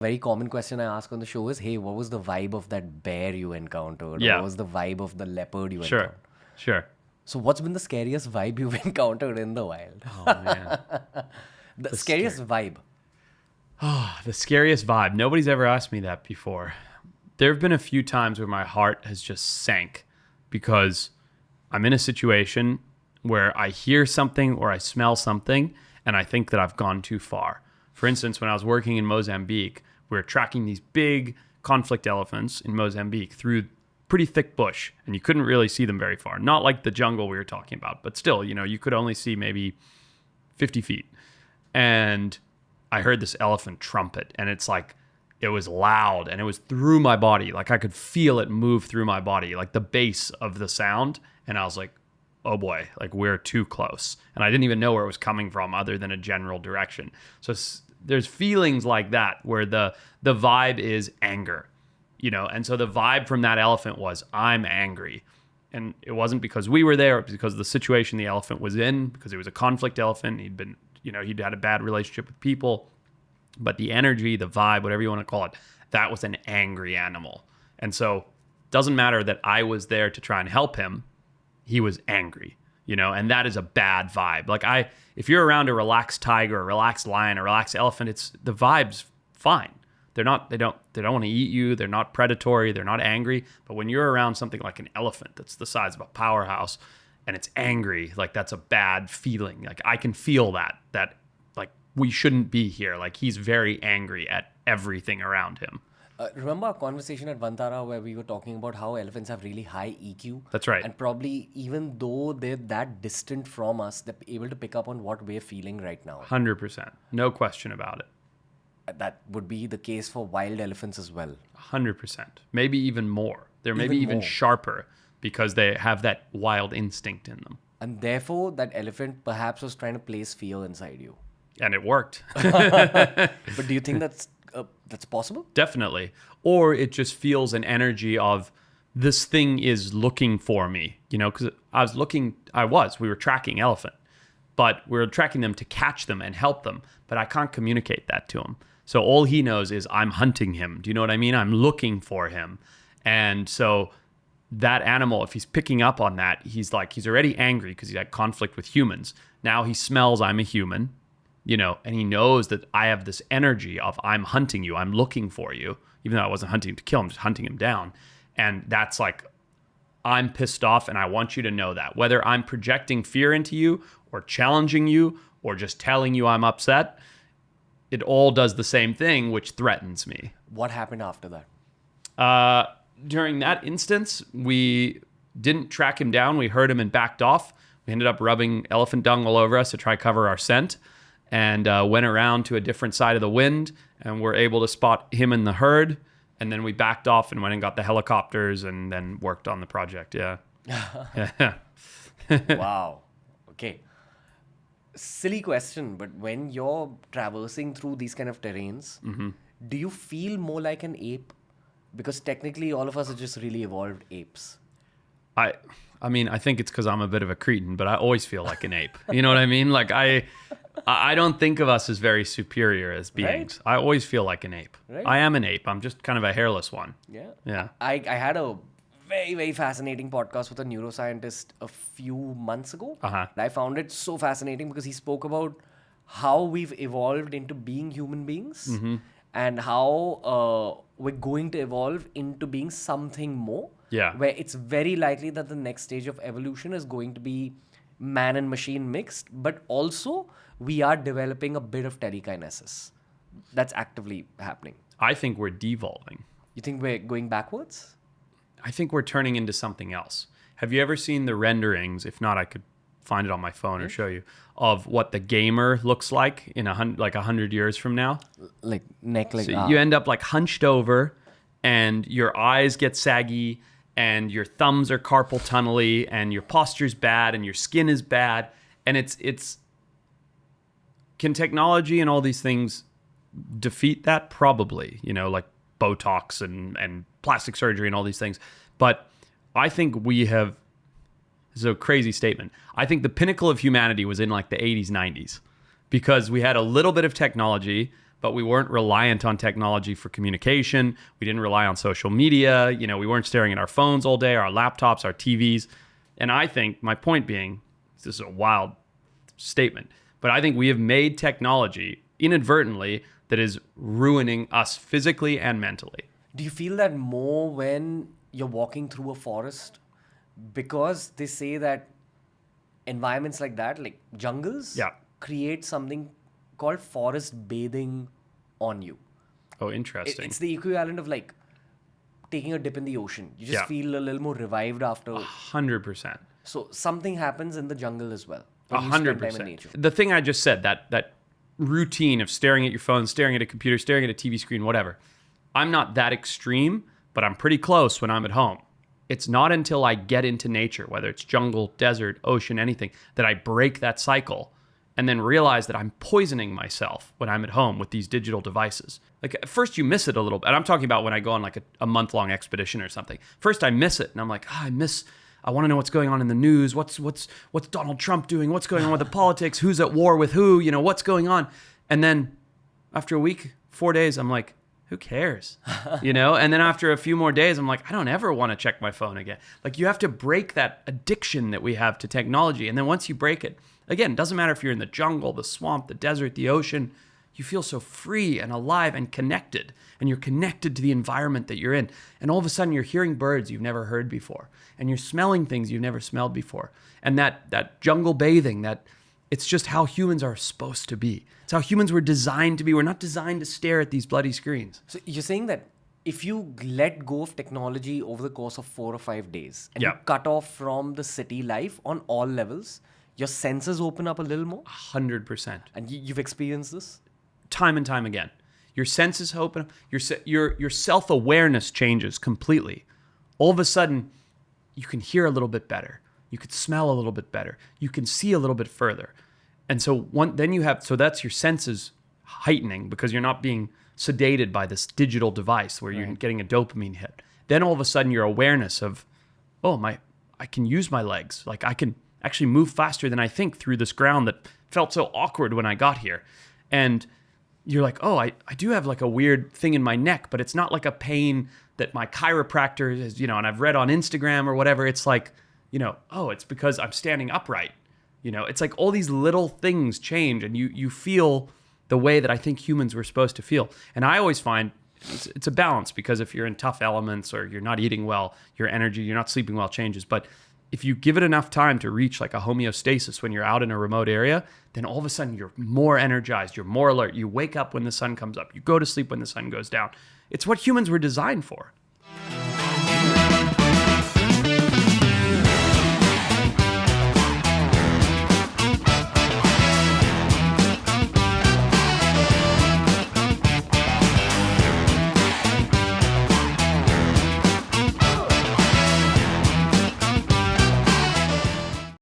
Very common question I ask on the show is, hey, what was the vibe of that bear you encountered? Or Yeah. what was the vibe of the leopard you Sure. encountered? Sure. So what's been the scariest vibe you've encountered in the wild? Oh man. The The scariest scare- vibe. The scariest vibe. Nobody's ever asked me that before. There have been a few times where my heart has just sank because I'm in a situation where I hear something or I smell something and I think that I've gone too far. For instance, when I was working in Mozambique, we were tracking these big conflict elephants in Mozambique through pretty thick bush, and you couldn't really see them very far. Not like the jungle we were talking about, but still, you could only see maybe 50 feet. And I heard this elephant trumpet, and it's like, it was loud and it was through my body. Like I could feel it move through my body, like the bass of the sound. And I was like, oh boy, like we're too close. And I didn't even know where it was coming from other than a general direction. So there's feelings like that where the vibe is anger, and so the vibe from that elephant was, I'm angry. And it wasn't because we were there, it was because of the situation the elephant was in, because it was a conflict elephant. He'd had a bad relationship with people. But the energy, the vibe, whatever you want to call it, that was an angry animal. And so it doesn't matter that I was there to try and help him. He was angry, and that is a bad vibe. Like if you're around a relaxed tiger, a relaxed lion, a relaxed elephant, the vibe's fine. They don't want to eat you. They're not predatory. They're not angry. But when you're around something like an elephant that's the size of a powerhouse and it's angry, like that's a bad feeling. Like I can feel that like we shouldn't be here. Like he's very angry at everything around him. Remember our conversation at Vantara where we were talking about how elephants have really high EQ? That's right. And probably even though they're that distant from us, they're able to pick up on what we're feeling right now. 100%. No question about it. That would be the case for wild elephants as well. 100%. Maybe even more. They're maybe even more. sharper because they have that wild instinct in them. And therefore, that elephant perhaps was trying to place fear inside you. And it worked. But do you think that's possible? Definitely. Or it just feels an energy of this thing is looking for me, because we were tracking elephant, but we were tracking them to catch them and help them. But I can't communicate that to him. So all he knows is I'm hunting him. Do you know what I mean? I'm looking for him. And so that animal, if he's picking up on that, he's already angry because he's had conflict with humans. Now he smells I'm a human, and he knows that I have this energy of I'm hunting you, I'm looking for you, even though I wasn't hunting him to kill him, just hunting him down. And that's like, I'm pissed off and I want you to know that. Whether I'm projecting fear into you or challenging you or just telling you I'm upset, it all does the same thing, which threatens me. What happened after that? During that instance, we didn't track him down. We heard him and backed off. We ended up rubbing elephant dung all over us to try cover our scent, and went around to a different side of the wind and were able to spot him in the herd. And then we backed off and went and got the helicopters and then worked on the project. Yeah. Wow. Okay. Silly question, but when you're traversing through these kind of terrains, do you feel more like an ape? Because technically all of us are just really evolved apes. I mean, I think it's because I'm a bit of a cretin, but I always feel like an ape. You know what I mean? Like I don't think of us as very superior as beings. Right? I always feel like an ape. Right? I am an ape. I'm just kind of a hairless one. Yeah. Yeah. I had a very, very fascinating podcast with a neuroscientist a few months ago. Uh-huh. I found it so fascinating because he spoke about how we've evolved into being human beings and how we're going to evolve into being something more. Yeah. Where it's very likely that the next stage of evolution is going to be man and machine mixed, but also we are developing a bit of telekinesis. That's actively happening. I think we're devolving. You think we're going backwards? I think we're turning into something else. Have you ever seen the renderings? If not, I could find it on my phone or show you, of what the gamer looks like in 100 years from now. Like neck, like so you end up like hunched over, and your eyes get saggy, and your thumbs are carpal tunnel-y, and your posture's bad, and your skin is bad, and it's. Can technology and all these things defeat that? Probably, like Botox and plastic surgery and all these things. But I think we have, this is a crazy statement, I think the pinnacle of humanity was in like the 80s, 90s, because we had a little bit of technology, but we weren't reliant on technology for communication. We didn't rely on social media. You know, we weren't staring at our phones all day, our laptops, our TVs. And I think, my point being, this is a wild statement, but I think we have made technology inadvertently that is ruining us physically and mentally. Do you feel that more when you're walking through a forest? Because they say that environments like that, like jungles, Yeah. create something called forest bathing on you. Oh, interesting. It's the equivalent of like taking a dip in the ocean. You just Yeah. feel a little more revived after. 100%. So something happens in the jungle as well. When you spend time in 100%. nature. The thing I just said, that routine of staring at your phone, staring at a computer, staring at a TV screen, whatever. I'm not that extreme, but I'm pretty close when I'm at home. It's not until I get into nature, whether it's jungle, desert, ocean, anything, that I break that cycle and then realize that I'm poisoning myself when I'm at home with these digital devices. Like at first you miss it a little bit. And I'm talking about when I go on like a month-long expedition or something. First I miss it and I'm like, I want to know what's going on in the news. What's Donald Trump doing? What's going on with the politics? Who's at war with who? You know, what's going on? And then after a week, 4 days, I'm like, who cares? You know? And then after a few more days, I'm like, I don't ever want to check my phone again. Like you have to break that addiction that we have to technology. And then once you break it, again, it doesn't matter if you're in the jungle, the swamp, the desert, the ocean, you feel so free and alive and connected. And you're connected to the environment that you're in. And all of a sudden you're hearing birds you've never heard before. And you're smelling things you've never smelled before. And that jungle bathing, it's just how humans are supposed to be. It's how humans were designed to be. We're not designed to stare at these bloody screens. So you're saying that if you let go of technology over the course of 4 or 5 days and you Yeah. cut off from the city life on all levels, your senses open up a little more? 100%. And you've experienced this? Time and time again. Your senses open up. Your self-awareness changes completely. All of a sudden, you can hear a little bit better. You can smell a little bit better. You can see a little bit further. And so that's your senses heightening because you're not being sedated by this digital device where you're getting a dopamine hit. Then all of a sudden your awareness of, I can use my legs. Like I can actually move faster than I think through this ground that felt so awkward when I got here. And you're like, I do have like a weird thing in my neck, but it's not like a pain that my chiropractor is, and I've read on Instagram or whatever. It's like, it's because I'm standing upright. It's like all these little things change and you feel the way that I think humans were supposed to feel. And I always find it's a balance because if you're in tough elements or you're not eating well, your energy, you're not sleeping well changes. But if you give it enough time to reach like a homeostasis when you're out in a remote area, then all of a sudden you're more energized, you're more alert. You wake up when the sun comes up. You go to sleep when the sun goes down. It's what humans were designed for.